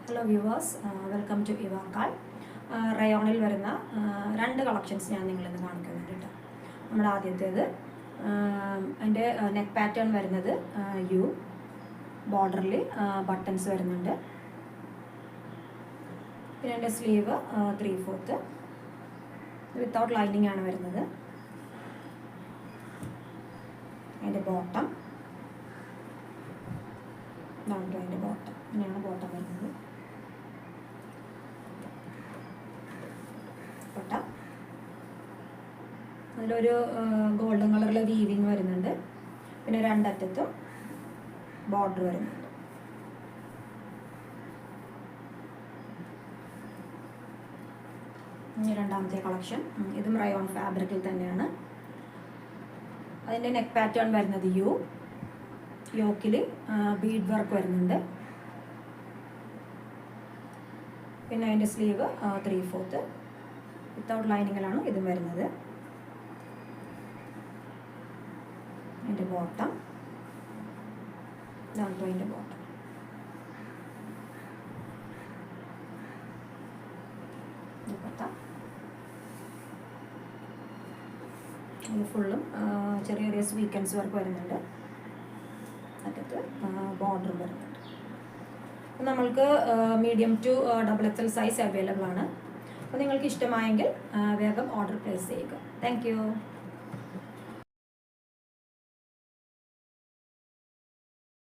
Hello viewers, welcome to ഇവാക്കാൾ. റയോണിൽ വരുന്ന രണ്ട് കളക്ഷൻസ് ഞാൻ നിങ്ങളിന്ന് കാണിക്കുന്നുണ്ട് കേട്ടോ. നമ്മുടെ ആദ്യത്തേത് അതിൻ്റെ നെക്ക് പാറ്റേൺ വരുന്നത് യു ബോർഡറിൽ ബട്ടൺസ് വരുന്നുണ്ട്. പിന്നെ എൻ്റെ സ്ലീവ് 3/4 വിത്തൗട്ട് ലൈനിങ് ആണ് വരുന്നത്. അതിൻ്റെ ബോട്ടം അതിൻ്റെ ബോട്ടം ഇങ്ങനെയാണ് ബോട്ടം വരുന്നത്. അതിലൊരു ഗോൾഡൻ കളറിലെ വീവിങ് വരുന്നുണ്ട്. പിന്നെ രണ്ടറ്റത്തും ബോർഡർ വരുന്നുണ്ട്. ഇനി രണ്ടാമത്തെ കളക്ഷൻ, ഇതും റയോൺ ഫാബ്രിക്കിൽ തന്നെയാണ്. അതിൻ്റെ നെക്ക് പാറ്റേൺ വരുന്നത് യോക്കിൽ ബീഡ് വർക്ക് വരുന്നുണ്ട്. പിന്നെ അതിൻ്റെ സ്ലീവ് 3/4 വിത്തൗട്ട് ലൈനിങ്ങിലാണ് ഇതും വരുന്നത്. അതിൻ്റെ ബോട്ടം ഇതാണ് അതിൻ്റെ ബോട്ടം. ഇത് ഫുള്ളും ചെറിയ ചെറിയ സ്വീക്കൻസ് വർക്ക് വരുന്നുണ്ട്. അറ്റത്ത് ബോർഡർ വരുന്നുണ്ട്. നമ്മൾക്ക് medium to XXL size available ആണ്. അപ്പോൾ നിങ്ങൾക്ക് ഇഷ്ടമായെങ്കിൽ വേഗം ഓർഡർ പ്ലേസ് ചെയ്യുക. Thank U.